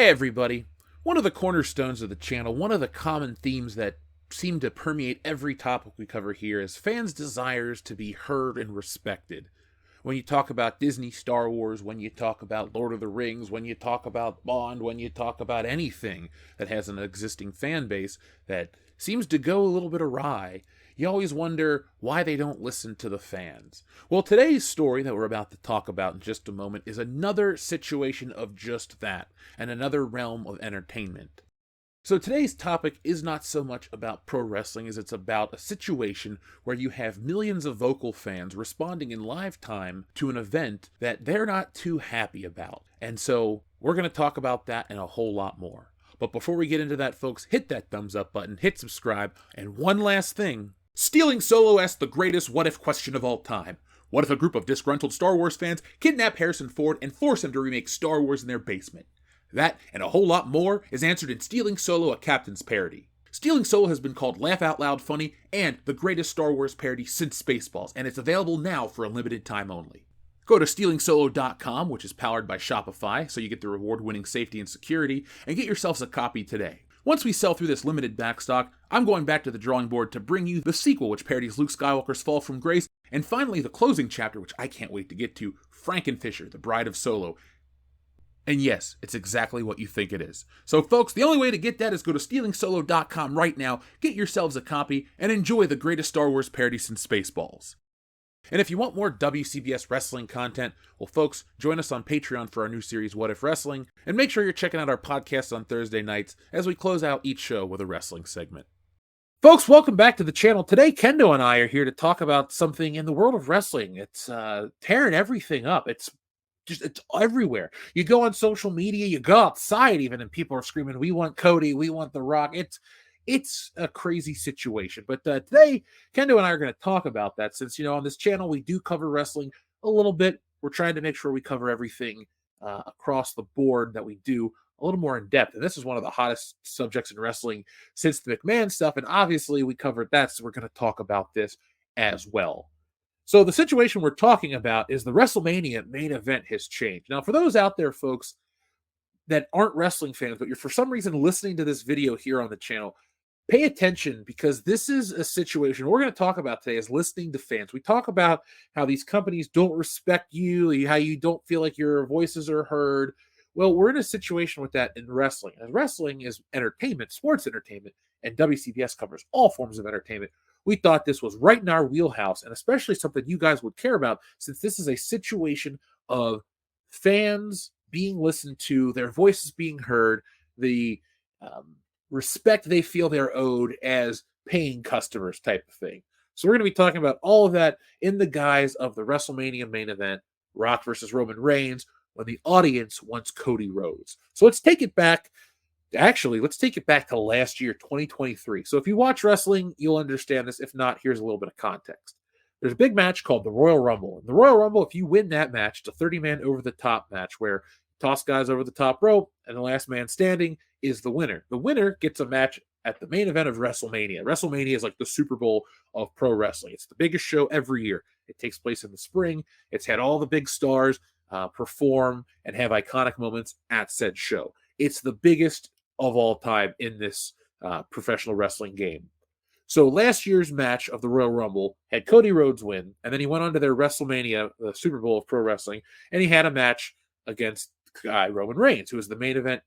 Hey everybody! One of the cornerstones of the channel, one of the common themes that seem to permeate every topic we cover here is fans' desires to be heard and respected. When you talk about Disney, Star Wars, when you talk about Lord of the Rings, when you talk about Bond, when you talk about anything that has an existing fan base that seems to go a little bit awry, you always wonder why they don't listen to the fans. Well, today's story that we're about to talk about in just a moment is another situation of just that, and another realm of entertainment. So today's topic is not so much about pro wrestling as it's about a situation where you have millions of vocal fans responding in live time to an event that they're not too happy about. And so we're going to talk about that and a whole lot more. But before we get into that, folks, hit that thumbs up button, hit subscribe, and one last thing. Stealing Solo asks the greatest what-if question of all time. What if a group of disgruntled Star Wars fans kidnap Harrison Ford and force him to remake Star Wars in their basement? That, and a whole lot more, is answered in Stealing Solo, a Captain's Parody. Stealing Solo has been called Laugh Out Loud Funny and the greatest Star Wars parody since Spaceballs, and it's available now for a limited time only. Go to stealingsolo.com, which is powered by Shopify, so you get the reward-winning safety and security, and get yourselves a copy today. Once we sell through this limited backstock, I'm going back to the drawing board to bring you the sequel, which parodies Luke Skywalker's fall from grace, and finally the closing chapter, which I can't wait to get to, Frankenfisher, the Bride of Solo. And yes, it's exactly what you think it is. So folks, the only way to get that is go to stealingsolo.com right now, get yourselves a copy, and enjoy the greatest Star Wars parody since Spaceballs. And if you want more WCBS wrestling content, well folks, join us on Patreon for our new series, What If Wrestling, and make sure you're checking out our podcast on Thursday nights as we close out each show with a wrestling segment. Folks, welcome back to the channel. Today, Kendo and I are here to talk about something in the world of wrestling. It's tearing everything up. It's everywhere. You go on social media, you go outside even, and people are screaming, "We want Cody, we want The Rock." It's a crazy situation. But today, Kendo and I are going to talk about that since, on this channel, we do cover wrestling a little bit. We're trying to make sure we cover everything across the board that we do a little more in depth. And this is one of the hottest subjects in wrestling since the McMahon stuff. And obviously we covered that, so we're going to talk about this as well. So the situation we're talking about is the WrestleMania main event has changed. Now, for those out there, folks, that aren't wrestling fans, but you're for some reason listening to this video here on the channel, pay attention, because this is a situation we're going to talk about today is listening to fans. We talk about how these companies don't respect you, how you don't feel like your voices are heard. Well, we're in a situation with that in wrestling. And wrestling is entertainment, sports entertainment, and WCBS covers all forms of entertainment. We thought this was right in our wheelhouse, and especially something you guys would care about, since this is a situation of fans being listened to, their voices being heard, the respect they feel they're owed as paying customers type of thing. So we're going to be talking about all of that in the guise of the WrestleMania main event, Rock versus Roman Reigns, when the audience wants Cody Rhodes. So let's take it back. Actually, let's take it back to last year, 2023. So if you watch wrestling, you'll understand this. If not, here's a little bit of context. There's a big match called the Royal Rumble. In the Royal Rumble, if you win that match, it's a 30-man over-the-top match where toss guys over the top rope, and the last man standing is the winner. The winner gets a match at the main event of WrestleMania. WrestleMania is like the Super Bowl of pro wrestling. It's the biggest show every year. It takes place in the spring. It's had all the big stars perform and have iconic moments at said show. It's the biggest of all time in this professional wrestling game. So last year's match of the Royal Rumble had Cody Rhodes win, and then he went on to their WrestleMania, the Super Bowl of pro wrestling, and he had a match against Roman Reigns, who is the main event.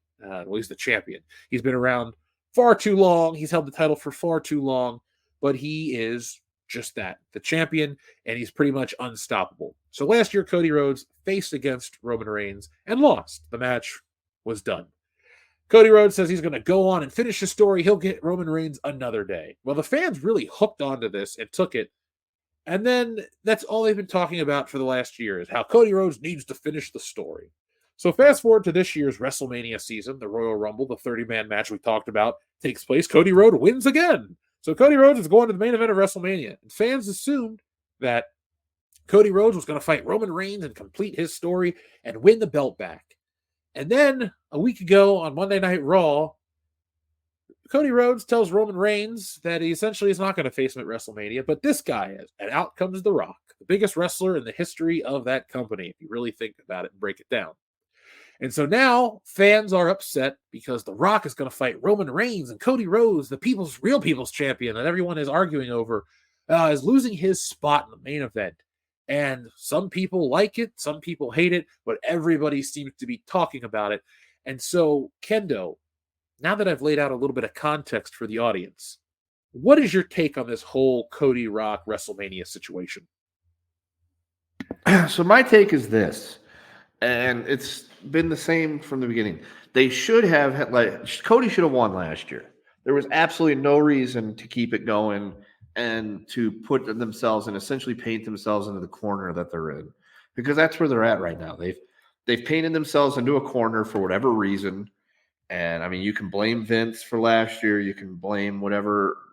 He's the champion. He's been around far too long. He's held the title for far too long, but he is just that, the champion, and he's pretty much unstoppable. So last year, Cody Rhodes faced against Roman Reigns and lost. The match was done. Cody Rhodes says he's going to go on and finish the story. He'll get Roman Reigns another day. Well, the fans really hooked onto this and took it. And then that's all they've been talking about for the last year, is how Cody Rhodes needs to finish the story. So fast forward to this year's WrestleMania season, the Royal Rumble, the 30-man match we talked about, takes place. Cody Rhodes wins again. So Cody Rhodes is going to the main event of WrestleMania. And fans assumed that Cody Rhodes was going to fight Roman Reigns and complete his story and win the belt back. And then a week ago on Monday Night Raw, Cody Rhodes tells Roman Reigns that he essentially is not going to face him at WrestleMania, but this guy is. And out comes The Rock, the biggest wrestler in the history of that company, if you really think about it and break it down. And so now fans are upset because The Rock is going to fight Roman Reigns, and Cody Rhodes, the real people's champion that everyone is arguing over, is losing his spot in the main event. And some people like it, some people hate it, but everybody seems to be talking about it. And so, Kendo, now that I've laid out a little bit of context for the audience, what is your take on this whole Cody Rock WrestleMania situation? So my take is this, and it's been the same from the beginning. They should have Cody should have won last year. There was absolutely no reason to keep it going and to put themselves and essentially paint themselves into the corner that they're in, because that's where they're at right now. They've painted themselves into a corner for whatever reason. And I mean, you can blame Vince for last year, you can blame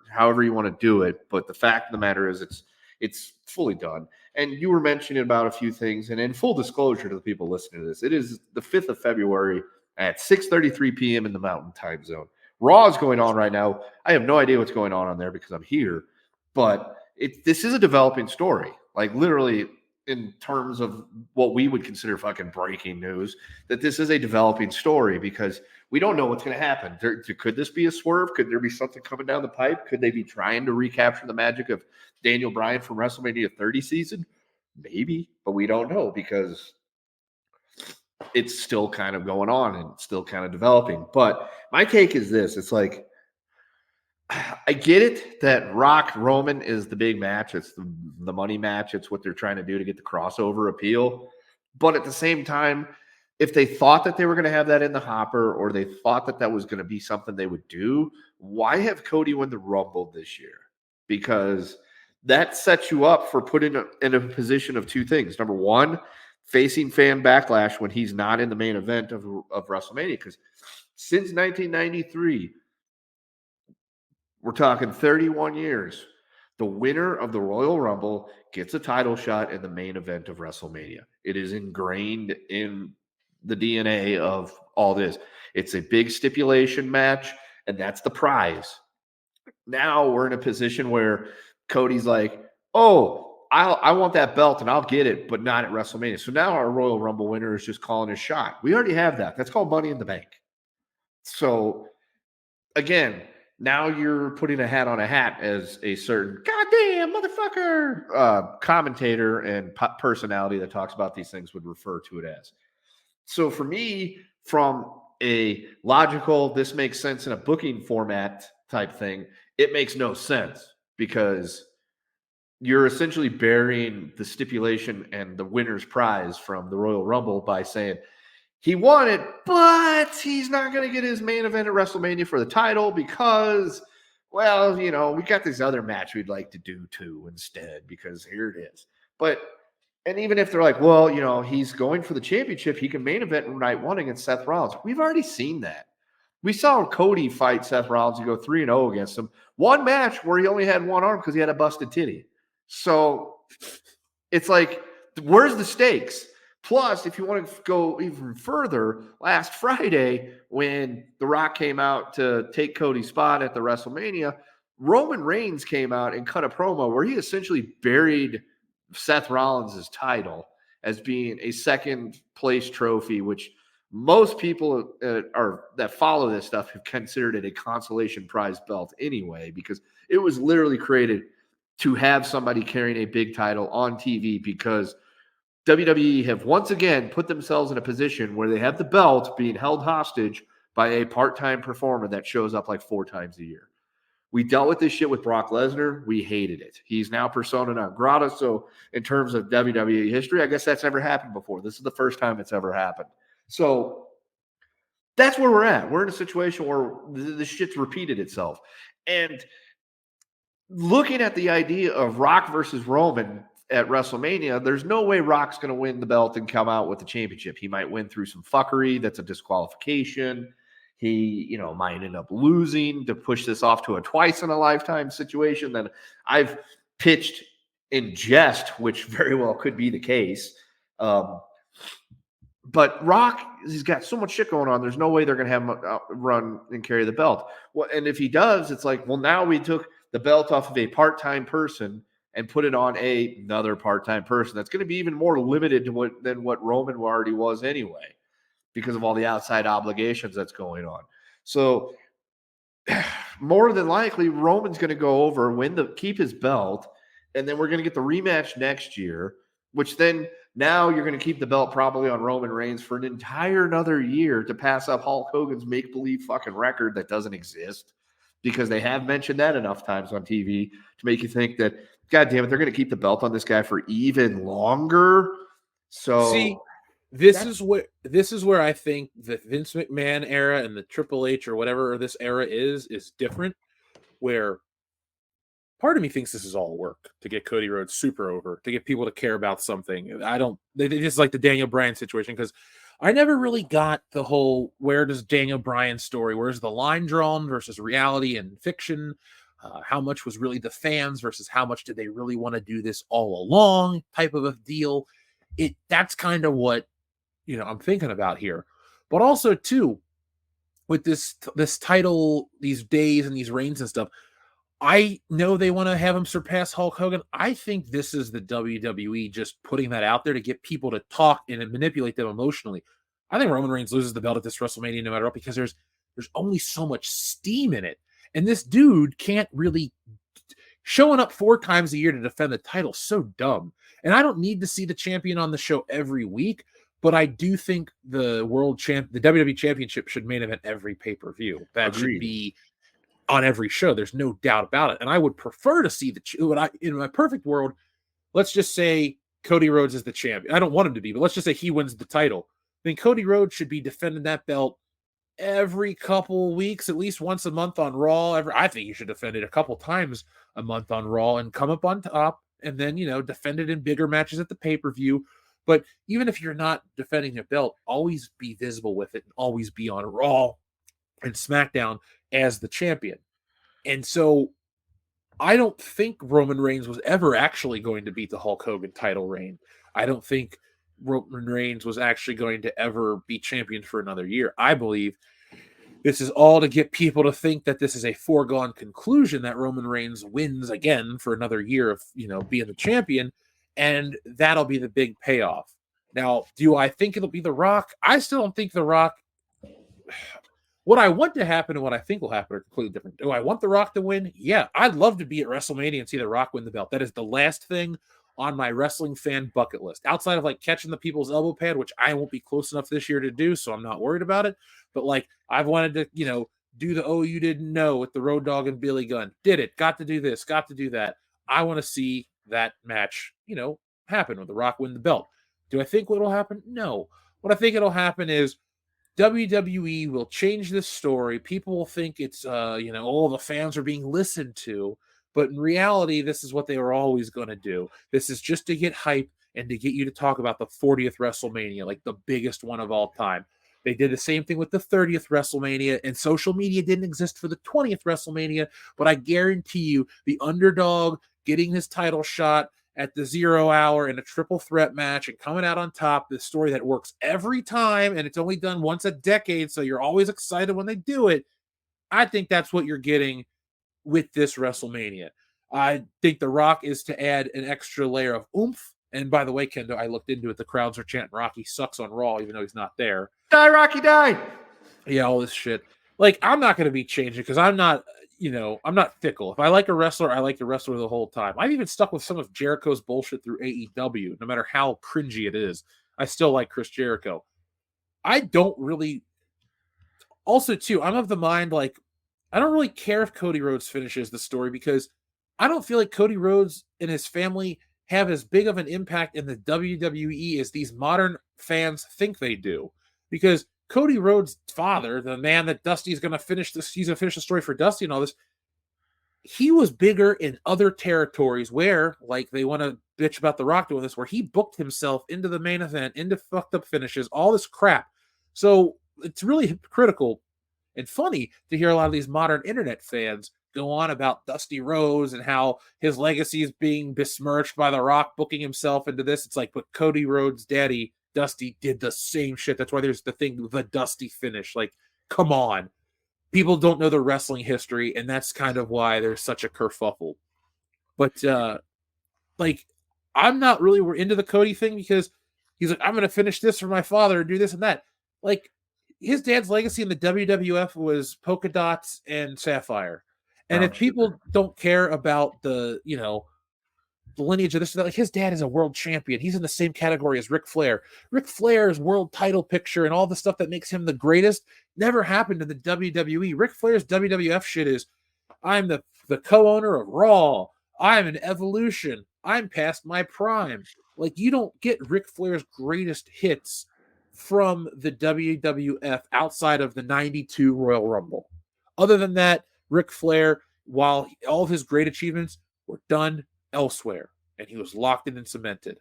however you want to do it, but the fact of the matter is it's fully done. And you were mentioning about a few things, and in full disclosure to the people listening to this, it is the 5th of February at 6:33 p.m. in the Mountain Time Zone. Raw is going on right now. I have no idea what's going on there because I'm here, but this is a developing story. Like literally, in terms of what we would consider fucking breaking news, that this is a developing story because we don't know what's going to happen. Could this be a swerve? Could there be something coming down the pipe? Could they be trying to recapture the magic of Daniel Bryan from WrestleMania 30 season? Maybe, but we don't know because it's still kind of going on and still kind of developing. But my take is this. It's like, I get it that Rock Roman is the big match. It's the money match. It's what they're trying to do to get the crossover appeal. But at the same time, if they thought that they were going to have that in the hopper, or they thought that that was going to be something they would do, why have Cody win the Rumble this year? Because that sets you up for putting in a position of two things. Number one, facing fan backlash when he's not in the main event of WrestleMania. Because since 1993, we're talking 31 years. The winner of the Royal Rumble gets a title shot in the main event of WrestleMania. It is ingrained in the DNA of all this. It's a big stipulation match, and that's the prize. Now we're in a position where Cody's like, oh, I want that belt, and I'll get it, but not at WrestleMania. So now our Royal Rumble winner is just calling his shot. We already have that. That's called Money in the Bank. So, again, now you're putting a hat on a hat as a certain goddamn motherfucker commentator and personality that talks about these things would refer to it as. So for me, from a logical, this makes sense in a booking format type thing, it makes no sense because you're essentially burying the stipulation and the winner's prize from the Royal Rumble by saying, he won it, but he's not going to get his main event at WrestleMania for the title because, well, we got this other match we'd like to do too instead because here it is. And even if they're like, well, he's going for the championship, he can main event night one against Seth Rollins. We've already seen that. We saw Cody fight Seth Rollins and go 3-0 against him. One match where he only had one arm because he had a busted titty. So it's like, where's the stakes? Plus, if you want to go even further, last Friday when The Rock came out to take Cody's spot at the WrestleMania, Roman Reigns came out and cut a promo where he essentially buried Seth Rollins' title as being a second place trophy, which most people that follow this stuff have considered it a consolation prize belt anyway, because it was literally created to have somebody carrying a big title on TV because WWE have once again put themselves in a position where they have the belt being held hostage by a part-time performer that shows up like 4 times a year. We dealt with this shit with Brock Lesnar. We hated it. He's now persona non grata. So in terms of WWE history, I guess that's never happened before. This is the first time it's ever happened. So that's where we're at. We're in a situation where this shit's repeated itself. And looking at the idea of Rock versus Roman at WrestleMania, there's no way Rock's going to win the belt and come out with the championship. He might win through some fuckery. That's a disqualification. He, might end up losing to push this off to a twice-in-a-lifetime situation that I've pitched in jest, which very well could be the case. But Rock, he's got so much shit going on. There's no way they're going to have him run and carry the belt. Well, and if he does, it's like, well, now we took the belt off of a part-time person and put it on another part-time person. That's going to be even more limited than what Roman already was anyway. because of all the outside obligations that's going on. So more than likely, Roman's going to go over, keep his belt, and then we're going to get the rematch next year, which then now you're going to keep the belt probably on Roman Reigns for an entire another year to pass up Hulk Hogan's make-believe fucking record that doesn't exist, because they have mentioned that enough times on TV to make you think that, God damn it, they're going to keep the belt on this guy for even longer. So see, this is where I think the Vince McMahon era and the Triple H or whatever this era is different, where part of me thinks this is all work to get Cody Rhodes super over, to get people to care about something. They just like the Daniel Bryan situation, because I never really got the whole, where does Daniel Bryan's story, where's the line drawn versus reality and fiction? How much was really the fans versus how much did they really want to do this all along type of a deal? That's kind of what, I'm thinking about here. But also too, with this title, these days and these reigns and stuff, I know they want to have him surpass Hulk Hogan. I think this is the WWE just putting that out there to get people to talk and manipulate them emotionally. I think Roman Reigns loses the belt at this WrestleMania no matter what, because there's only so much steam in it. And this dude can't really, showing up 4 times a year to defend the title, so dumb. And I don't need to see the champion on the show every week, but I do think the the WWE Championship should main event every pay-per-view. That should be on every show. There's no doubt about it. And I would prefer to see in my perfect world, let's just say Cody Rhodes is the champion. I don't want him to be, but let's just say he wins the title. Then Cody Rhodes should be defending that belt every couple weeks, at least once a month on Raw. I think he should defend it a couple times a month on Raw and come up on top, and then, defend it in bigger matches at the pay-per-view. But even if you're not defending a belt, always be visible with it and always be on Raw and SmackDown as the champion. And so I don't think Roman Reigns was ever actually going to beat the Hulk Hogan title reign. I don't think Roman Reigns was actually going to ever be champion for another year. I believe this is all to get people to think that this is a foregone conclusion, that Roman Reigns wins again for another year of, being the champion, and that'll be the big payoff. Now, do I think it'll be The Rock? I still don't think The Rock. What I want to happen and what I think will happen are completely different. Do I want The Rock to win? Yeah, I'd love to be at WrestleMania and see The Rock win the belt. That is the last thing on my wrestling fan bucket list, outside of catching the people's elbow pad, which I won't be close enough this year to do, so I'm not worried about it. But I've wanted to, do the "oh, you didn't know" with the Road Dogg and Billy Gunn. Did it? Got to do this. Got to do that. I want to see that match, happen with The Rock win the belt. Do I think what'll happen? No. What I think it'll happen is WWE will change this story. People will think it's, all the fans are being listened to. But in reality, this is what they were always going to do. This is just to get hype and to get you to talk about the 40th WrestleMania, like the biggest one of all time. They did the same thing with the 30th WrestleMania, and social media didn't exist for the 20th WrestleMania. But I guarantee you, the underdog getting his title shot at the 0 hour in a triple threat match and coming out on top, this story that works every time, and it's only done once a decade, so you're always excited when they do it. I think that's what you're getting with this WrestleMania. I think The Rock is to add an extra layer of oomph. And by the way, Kendo, I looked into it. The crowds are chanting Rocky sucks on Raw, even though he's not there. Die, Rocky, die! Yeah, all this shit. I'm not going to be changing because I'm not, I'm not fickle. If I like a wrestler, I like the wrestler the whole time. I've even stuck with some of Jericho's bullshit through AEW, no matter how cringy it is. I still like Chris Jericho. I don't really... Also, too, I'm of the mind, I don't really care if Cody Rhodes finishes the story, because I don't feel like Cody Rhodes and his family have as big of an impact in the WWE as these modern fans think they do. Because Cody Rhodes' father, the man that Dusty's going to finish this, he's going to finish the story for Dusty and all this, he was bigger in other territories where, they want to bitch about The Rock doing this, where he booked himself into the main event, into fucked up finishes, all this crap. So it's really hypocritical and funny to hear a lot of these modern internet fans go on about Dusty Rhodes and how his legacy is being besmirched by The Rock booking himself into this. It's but Cody Rhodes' daddy, Dusty, did the same shit. That's why there's the thing, the Dusty finish. Come on. People don't know the wrestling history, and that's kind of why there's such a kerfuffle. But, I'm not really into the Cody thing, because he's I'm going to finish this for my father and do this and that. Like, his dad's legacy in the WWF was polka dots and sapphire. And Brown if sugar. people don't care about the lineage of this, like, his dad is a world champion. He's in the same category as Ric Flair. Ric Flair's world title picture and all the stuff that makes him the greatest never happened in the WWE. Ric Flair's WWF shit is, I'm the co-owner of Raw. I'm an Evolution. I'm past my prime. Like, you don't get Ric Flair's greatest hits from the WWF outside of the 92 Royal Rumble. Other than that, Ric Flair, while all of his great achievements were done elsewhere, and he was locked in and cemented.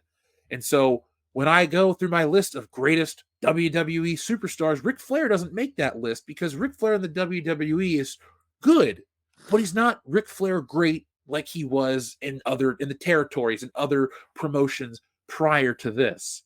And so when I go through my list of greatest WWE superstars, Ric Flair doesn't make that list because Ric Flair in the WWE is good, but he's not Ric Flair great like he was in the territories and other promotions prior to this.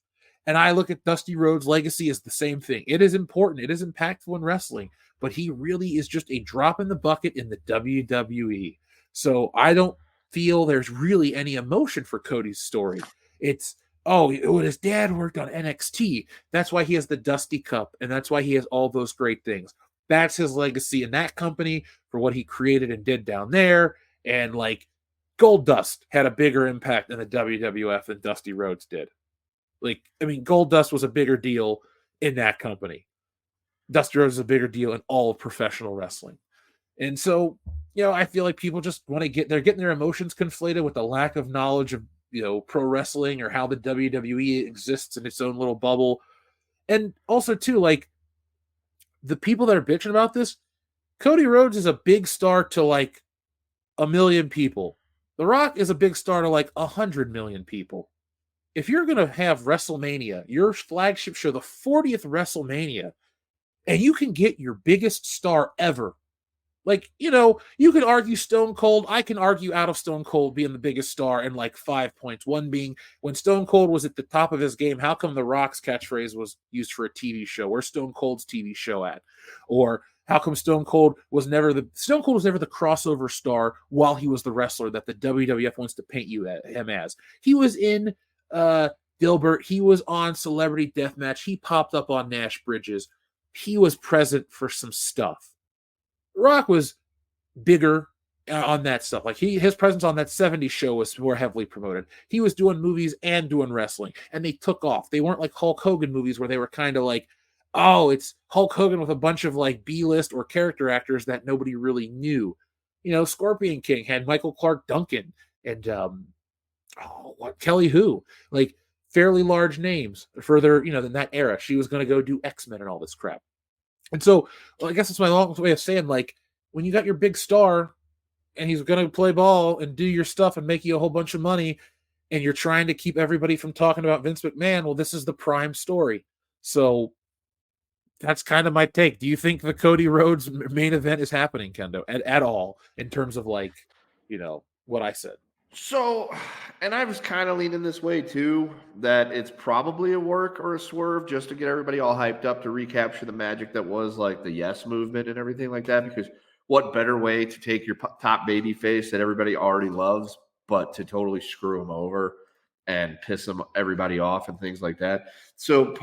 And I look at Dusty Rhodes' legacy as the same thing. It is important, it is impactful in wrestling, but he really is just a drop in the bucket in the WWE. So I don't feel there's really any emotion for Cody's story. It's, oh, his dad worked on NXT. That's why he has the Dusty Cup, and that's why he has all those great things. That's his legacy in that company for what he created and did down there. And like, Goldust had a bigger impact in the WWF than Dusty Rhodes did. Like, I mean, Goldust was a bigger deal in that company. Dusty Rhodes is a bigger deal in all of professional wrestling. And so, I feel like people just want to they're getting their emotions conflated with the lack of knowledge of, pro wrestling or how the WWE exists in its own little bubble. And also, too, like, the people that are bitching about this, Cody Rhodes is a big star to like 1 million people. The Rock is a big star to like 100 million people. If you're going to have WrestleMania, your flagship show, the 40th WrestleMania, and you can get your biggest star ever, like, you can argue Stone Cold. I can argue out of Stone Cold being the biggest star in like 5 points. One being, when Stone Cold was at the top of his game, how come The Rock's catchphrase was used for a TV show? Where's Stone Cold's TV show at? Or how come Stone Cold was never the crossover star while he was the wrestler that the WWF wants to paint him as? He was in Dilbert. He was on Celebrity Deathmatch. He popped up on Nash Bridges. He was present for some stuff. Rock was bigger on that stuff. Like, his presence on that 70s show was more heavily promoted. He was doing movies and doing wrestling, and they took off. They weren't like Hulk Hogan movies where they were kind of like, oh, it's Hulk Hogan with a bunch of like B-list or character actors that nobody really knew. Scorpion King had Michael Clark Duncan and Kelly Hu, like fairly large names further, than that era. She was going to go do X-Men and all this crap. And so, I guess that's my long way of saying, like, when you got your big star and he's going to play ball and do your stuff and make you a whole bunch of money, and you're trying to keep everybody from talking about Vince McMahon, well, this is the prime story. So that's kind of my take. Do you think the Cody Rhodes main event is happening, Kendo, at all, in terms of like, what I said? So, and I was kind of leaning this way too, that it's probably a work or a swerve just to get everybody all hyped up to recapture the magic that was like the Yes movement and everything like that. Because what better way to take your top baby face that everybody already loves, but to totally screw them over and piss everybody off and things like that. So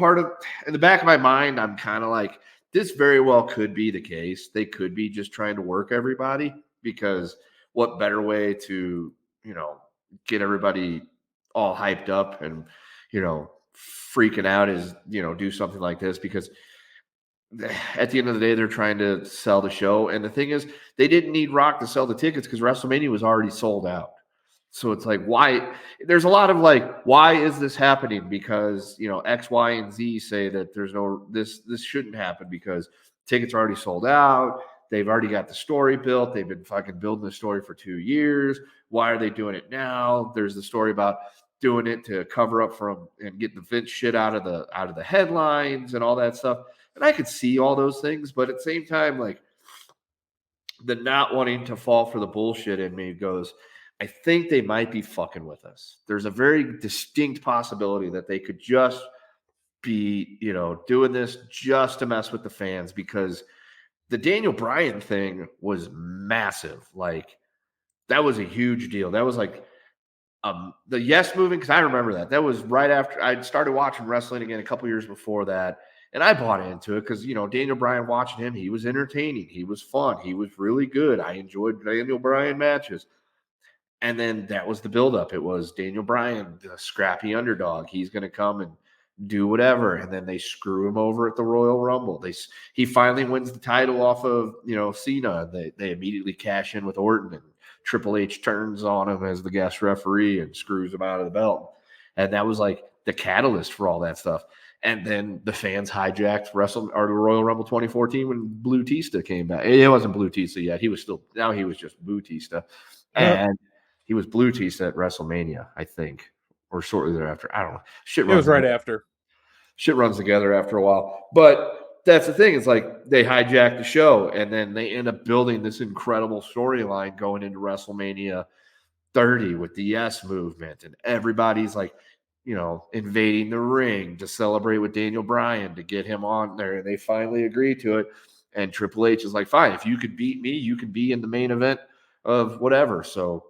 in the back of my mind, I'm kind of like, this very well could be the case. They could be just trying to work everybody, because what better way to get everybody all hyped up and, freaking out is, do something like this, because at the end of the day, they're trying to sell the show. And the thing is, they didn't need Rock to sell the tickets because WrestleMania was already sold out. So it's like, why? There's a lot of like, why is this happening? Because, X, Y, and Z say that there's this shouldn't happen because tickets are already sold out. They've already got the story built. They've been fucking building the story for 2 years. Why are they doing it now? There's the story about doing it to cover up from and get the Vince shit out of the headlines and all that stuff. And I could see all those things, but at the same time, like, the not wanting to fall for the bullshit in me goes, I think they might be fucking with us. There's a very distinct possibility that they could just be, doing this just to mess with the fans, because the Daniel Bryan thing was massive. Like, that was a huge deal. That was like the Yes movement, because I remember that. That was right after I'd started watching wrestling again a couple years before that. And I bought into it because, Daniel Bryan, watching him, he was entertaining. He was fun. He was really good. I enjoyed Daniel Bryan matches. And then that was the buildup. It was Daniel Bryan, the scrappy underdog. He's going to come and do whatever. And then they screw him over at the Royal Rumble. He finally wins the title off of, Cena. They immediately cash in with Orton, and Triple H turns on him as the guest referee and screws him out of the belt. And that was like the catalyst for all that stuff. And then the fans hijacked Royal Rumble 2014 when Blue Tista came back. It wasn't Blue Tista yet. He was just Blue Tista. And he was Blue Tista at WrestleMania, I think, or shortly thereafter. I don't know. It was right after. Shit runs together after a while. But that's the thing. It's like they hijacked the show, and then they end up building this incredible storyline going into WrestleMania 30 with the Yes Movement, and everybody's like, invading the ring to celebrate with Daniel Bryan to get him on there. And they finally agree to it. And Triple H is like, fine, if you could beat me, you can be in the main event of whatever. So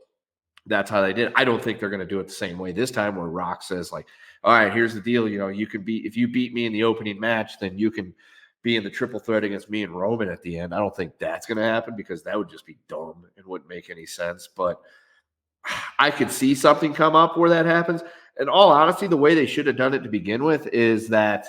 that's how they did it. I don't think they're going to do it the same way this time, where Rock says, like, all right, here's the deal. If you beat me in the opening match, then you can be in the triple threat against me and Roman at the end. I don't think that's going to happen, because that would just be dumb and wouldn't make any sense. But I could see something come up where that happens. In all honesty, the way they should have done it to begin with is that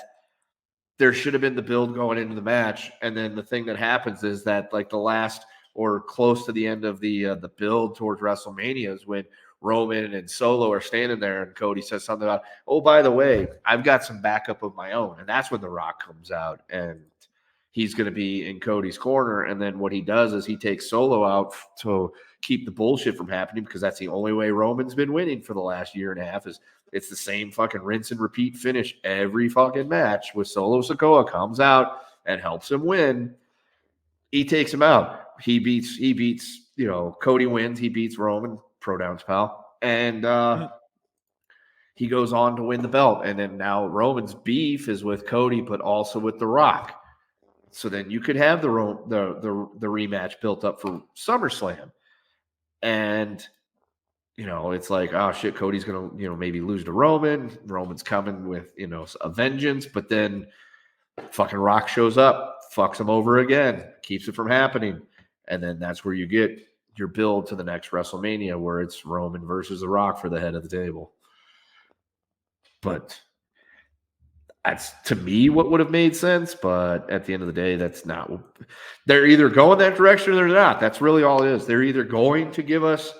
there should have been the build going into the match. And then the thing that happens is that, like, the last or close to the end of the build towards WrestleMania is when Roman and Solo are standing there, and Cody says something about, oh, by the way, I've got some backup of my own. And that's when The Rock comes out, and he's going to be in Cody's corner. And then what he does is he takes Solo out to keep the bullshit from happening, because that's the only way Roman's been winning for the last year and a half. Is it's the same fucking rinse and repeat finish every fucking match, with Solo Sikoa comes out and helps him win. He takes him out. He beats, Cody wins. He beats Roman, Pro Downs pal. And he goes on to win the belt. And then now Roman's beef is with Cody, but also with The Rock. So then you could have the rematch built up for SummerSlam. And, it's like, oh shit, Cody's going to, maybe lose to Roman. Roman's coming with, a vengeance. But then fucking Rock shows up, fucks him over again, keeps it from happening. And then that's where you get your build to the next WrestleMania, where it's Roman versus The Rock for the head of the table. But that's, to me, what would have made sense. But at the end of the day, that's not. They're either going that direction or they're not. That's really all it is. They're either going to give us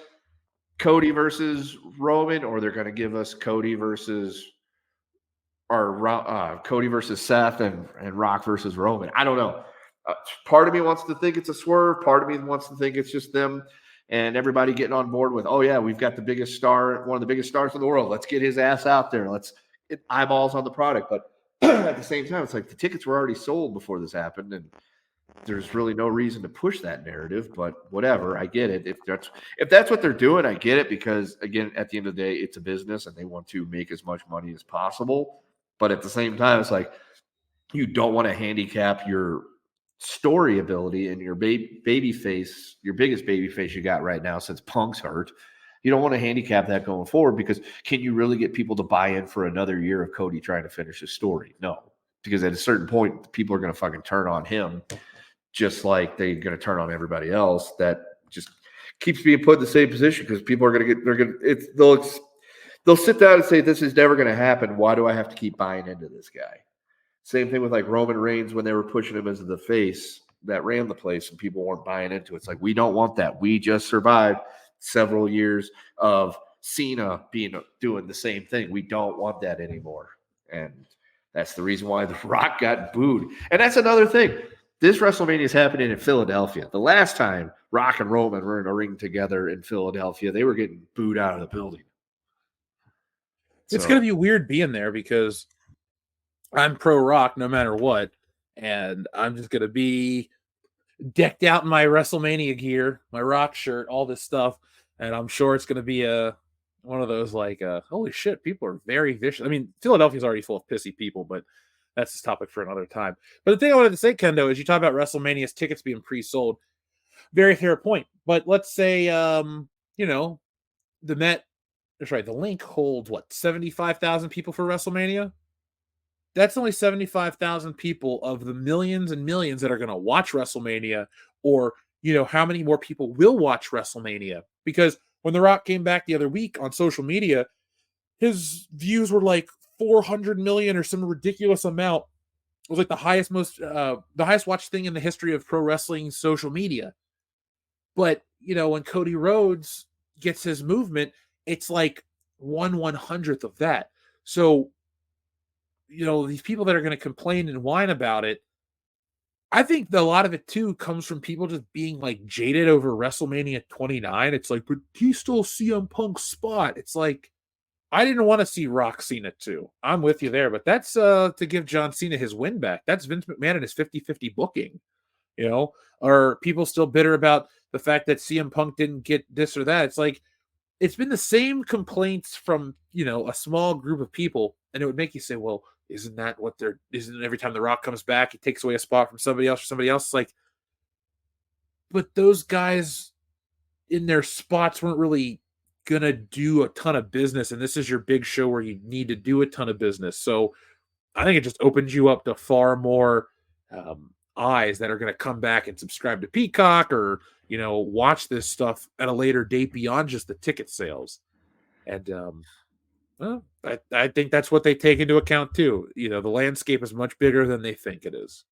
Cody versus Roman, or they're going to give us Cody versus Seth and Rock versus Roman. I don't know. Part of me wants to think it's a swerve. Part of me wants to think it's just them and everybody getting on board with, oh yeah, we've got the biggest star, one of the biggest stars in the world. Let's get his ass out there. Let's get eyeballs on the product. But at the same time, it's like the tickets were already sold before this happened, and there's really no reason to push that narrative. But whatever, I get it. If that's what they're doing, I get it, because again, at the end of the day, it's a business and they want to make as much money as possible. But at the same time, it's like, you don't want to handicap your story ability and your baby face, your biggest baby face you got right now since Punk's hurt. You don't want to handicap that going forward, because can you really get people to buy in for another year of Cody trying to finish his story? No, because at a certain point, people are going to fucking turn on him, just like they're going to turn on everybody else. That just keeps being put in the same position, because people are going to they'll sit down and say, this is never going to happen. Why do I have to keep buying into this guy? Same thing with like Roman Reigns, when they were pushing him as the face that ran the place and people weren't buying into it. It's like, we don't want that. We just survived several years of Cena doing the same thing. We don't want that anymore. And that's the reason why The Rock got booed. And that's another thing. This WrestleMania is happening in Philadelphia. The last time Rock and Roman were in a ring together in Philadelphia, they were getting booed out of the building. It's going to be weird being there, because I'm pro Rock no matter what, and I'm just going to be decked out in my WrestleMania gear, my Rock shirt, all this stuff, and I'm sure it's going to be one of those like, holy shit, people are very vicious. I mean, Philadelphia's already full of pissy people, but that's a topic for another time. But the thing I wanted to say, Kendo, is you talk about WrestleMania's tickets being pre-sold. Very fair point. But let's say, the Link holds, 75,000 people for WrestleMania? That's only 75,000 people of the millions and millions that are going to watch WrestleMania, or, how many more people will watch WrestleMania? Because when The Rock came back the other week on social media, his views were like 400 million or some ridiculous amount. It was like the highest watched thing in the history of pro wrestling social media. But, when Cody Rhodes gets his movement, it's like 1/100th of that. So, these people that are going to complain and whine about it, I think a lot of it too comes from people just being like jaded over WrestleMania 29. It's like, but he stole CM Punk's spot. It's like, I didn't want to see Rock Cena too. I'm with you there, but that's to give John Cena his win back. That's Vince McMahon and his 50-50 booking. Are people still bitter about the fact that CM Punk didn't get this or that? It's like, it's been the same complaints from, a small group of people, and it would make you say, well, isn't every time The Rock comes back, he takes away a spot from somebody else or somebody else? It's like, but those guys in their spots weren't really gonna do a ton of business, and this is your big show where you need to do a ton of business. So I think it just opens you up to far more eyes that are going to come back and subscribe to Peacock, or watch this stuff at a later date beyond just the ticket sales. And well, I think that's what they take into account too. The landscape is much bigger than they think it is.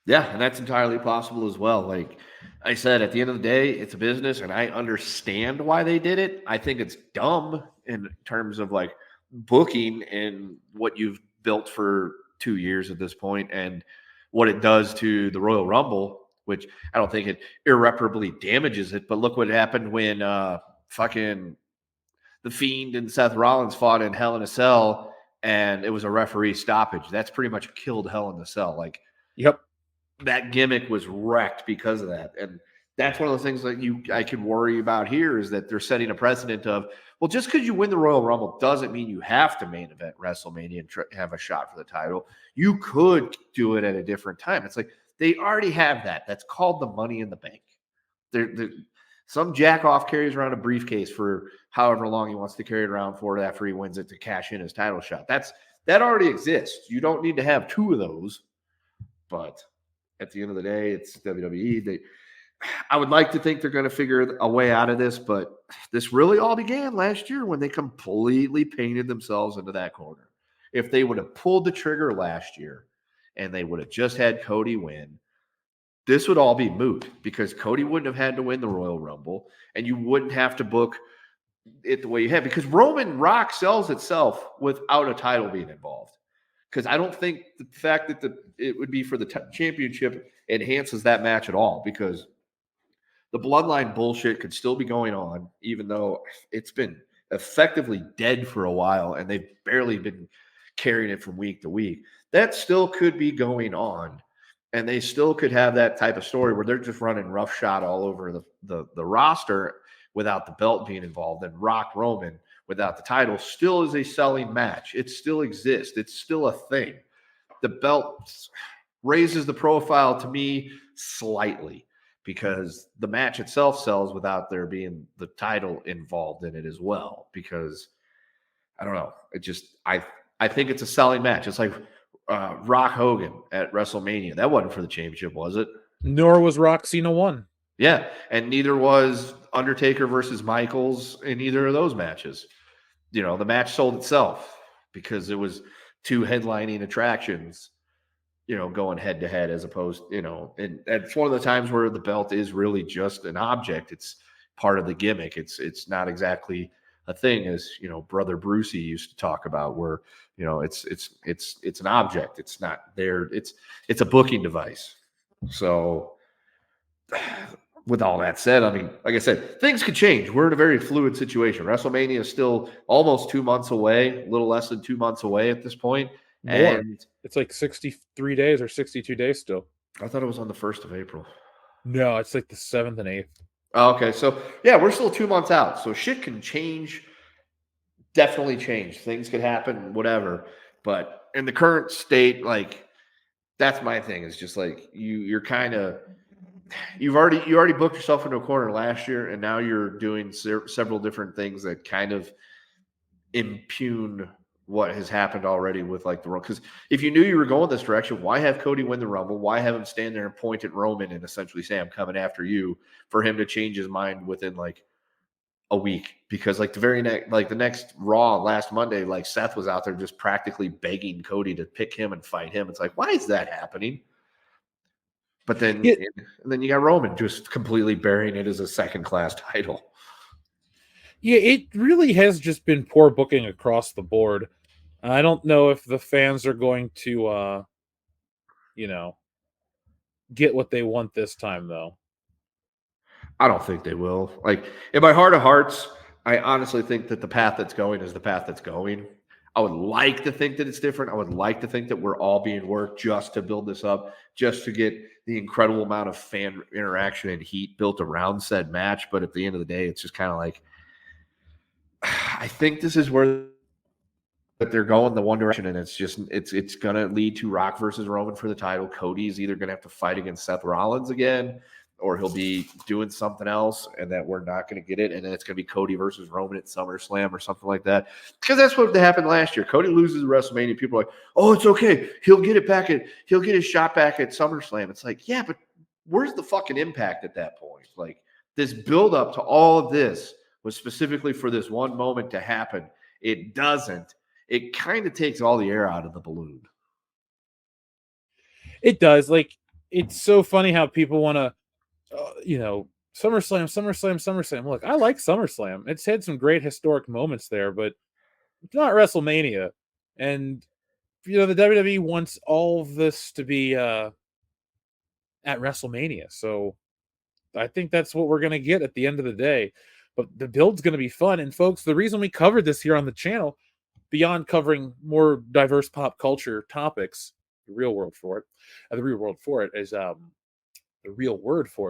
Yeah, and that's entirely possible as well. Like I said, at the end of the day, it's a business, and I understand why they did it. I think it's dumb in terms of like booking and what you've built for 2 years at this point, and what it does to the Royal Rumble, which I don't think it irreparably damages it. But look what happened when fucking The Fiend and Seth Rollins fought in Hell in a Cell, and it was a referee stoppage. That's pretty much killed Hell in a Cell. Like, yep. That gimmick was wrecked because of that. And that's one of the things that I could worry about here, is that they're setting a precedent of, well, just because you win the Royal Rumble doesn't mean you have to main event WrestleMania and have a shot for the title. You could do it at a different time. It's like, they already have that. That's called the Money in the Bank. Some jack off carries around a briefcase for however long he wants to carry it around for after he wins it to cash in his title shot. That already exists. You don't need to have two of those. But at the end of the day, it's WWE. I would like to think they're going to figure a way out of this, but this really all began last year when they completely painted themselves into that corner. If they would have pulled the trigger last year and they would have just had Cody win, this would all be moot, because Cody wouldn't have had to win the Royal Rumble, and you wouldn't have to book it the way you have, because Roman Rock sells itself without a title being involved. Because I don't think the fact that it would be for the championship enhances that match at all, because the bloodline bullshit could still be going on, even though it's been effectively dead for a while and they've barely been carrying it from week to week. That still could be going on, and they still could have that type of story where they're just running roughshod all over the roster without the belt being involved. And Rock Roman without the title still is a selling match. It still exists. It's still a thing. The belt raises the profile to me slightly, because the match itself sells without there being the title involved in it as well. Because I don't know. I think it's a selling match. It's like Rock Hogan at WrestleMania. That wasn't for the championship, was it? Nor was Rock Cena 1. Yeah, and neither was Undertaker versus Michaels in either of those matches. The match sold itself because it was two headlining attractions, going head to head, as opposed, and it's one of the times where the belt is really just an object. It's part of the gimmick. It's not exactly a thing, as Brother Brucey used to talk about, where it's an object. It's not there. It's a booking device. So with all that said, I mean, like I said, things could change. We're in a very fluid situation. WrestleMania is still almost 2 months away, a little less than 2 months away at this point. More. And it's like 63 days or 62 days still. I thought it was on the 1st of April. No, it's like the 7th and 8th. Oh, okay. So, yeah, we're still 2 months out. So shit can change. Definitely change. Things could happen, whatever. But in the current state, like, that's my thing. It's just like you're kind of – you already booked yourself into a corner last year, and now you're doing several different things that kind of impugn what has happened already with like the Rumble. Because if you knew you were going this direction, why have Cody win the Rumble? Why have him stand there and point at Roman and essentially say, I'm coming after you, for him to change his mind within like a week? Because like the next Raw last Monday, like Seth was out there just practically begging Cody to pick him and fight him. It's like, why is that happening? But then, and then you got Roman just completely burying it as a second-class title. Yeah, it really has just been poor booking across the board. I don't know if the fans are going to, get what they want this time, though. I don't think they will. Like, in my heart of hearts, I honestly think that the path that's going is the path that's going. I would like to think that it's different. I would like to think that we're all being worked just to build this up, just to get the incredible amount of fan interaction and heat built around said match. But at the end of the day, it's just kind of like, I think this is where that they're going the one direction, and it's going to lead to Rock versus Roman for the title. Cody's either going to have to fight against Seth Rollins again, or he'll be doing something else, and that we're not going to get it. And then it's going to be Cody versus Roman at SummerSlam or something like that. Because that's what happened last year. Cody loses WrestleMania. People are like, oh, it's okay. He'll get his shot back at SummerSlam. It's like, yeah, but where's the fucking impact at that point? Like, this build up to all of this was specifically for this one moment to happen. It doesn't. It kind of takes all the air out of the balloon. It does. Like, it's so funny how people want to, SummerSlam. Look, I like SummerSlam. It's had some great historic moments there, but it's not WrestleMania. And, the WWE wants all of this to be at WrestleMania. So I think that's what we're going to get at the end of the day. But the build's going to be fun. And, folks, the reason we covered this here on the channel, beyond covering more diverse pop culture topics, the real word for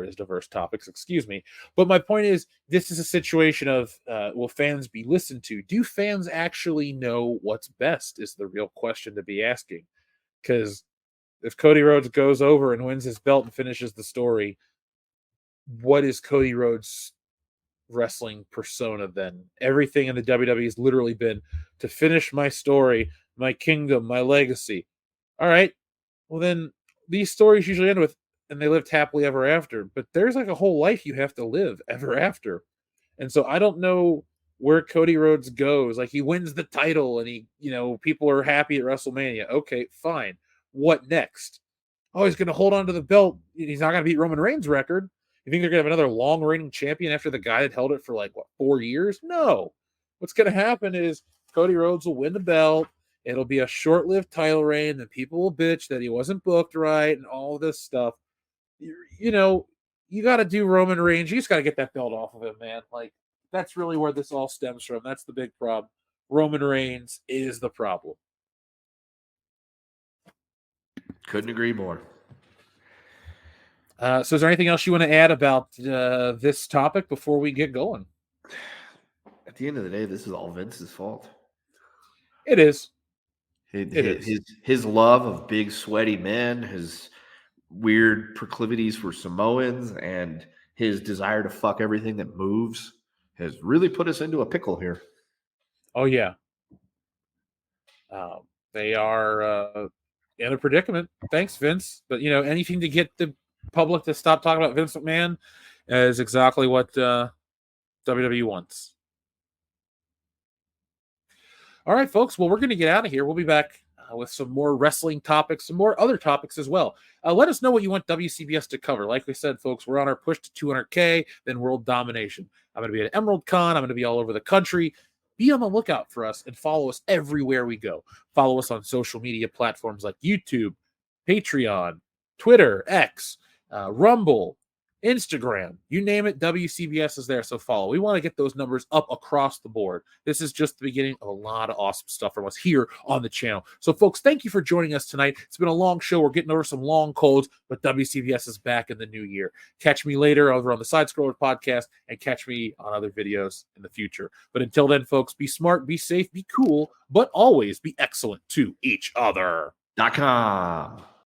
it is diverse topics, excuse me. But my point is, this is a situation of, will fans be listened to? Do fans actually know what's best is the real question to be asking. Because if Cody Rhodes goes over and wins his belt and finishes the story, what is Cody Rhodes' wrestling persona then? Everything in the WWE has literally been to finish my story, my kingdom, my legacy. All right. Well, then these stories usually end with, and they lived happily ever after. But there's like a whole life you have to live ever after. And so I don't know where Cody Rhodes goes. Like, he wins the title and he, people are happy at WrestleMania. Okay, fine. What next? Oh, he's going to hold on to the belt. He's not going to beat Roman Reigns' record. You think they're going to have another long reigning champion after the guy that held it for 4 years? No. What's going to happen is Cody Rhodes will win the belt. It'll be a short-lived title reign, and people will bitch that he wasn't booked right and all this stuff. You got to do Roman Reigns. You just got to get that belt off of him, man. Like, that's really where this all stems from. That's the big problem. Roman Reigns is the problem. Couldn't agree more. So is there anything else you want to add about this topic before we get going? At the end of the day, this is all Vince's fault. It is. His love of big, sweaty men, his weird proclivities for Samoans, and his desire to fuck everything that moves has really put us into a pickle here. Oh, yeah. They are in a predicament. Thanks, Vince. But, anything to get the public to stop talking about Vince McMahon is exactly what WWE wants. All right, folks. Well, we're going to get out of here. We'll be back with some more wrestling topics, some more other topics as well. Let us know what you want WCBS to cover. Like we said, folks, we're on our push to 200K, then world domination. I'm going to be at Emerald Con. I'm going to be all over the country. Be on the lookout for us and follow us everywhere we go. Follow us on social media platforms like YouTube, Patreon, Twitter, X, Rumble, Instagram, you name it, WCBS is there, so follow. We want to get those numbers up across the board. This is just the beginning of a lot of awesome stuff from us here on the channel. So, folks, thank you for joining us tonight. It's been a long show. We're getting over some long colds, but WCBS is back in the new year. Catch me later over on the Side Scroller podcast and catch me on other videos in the future. But until then, folks, be smart, be safe, be cool, but always be excellent to each other. .com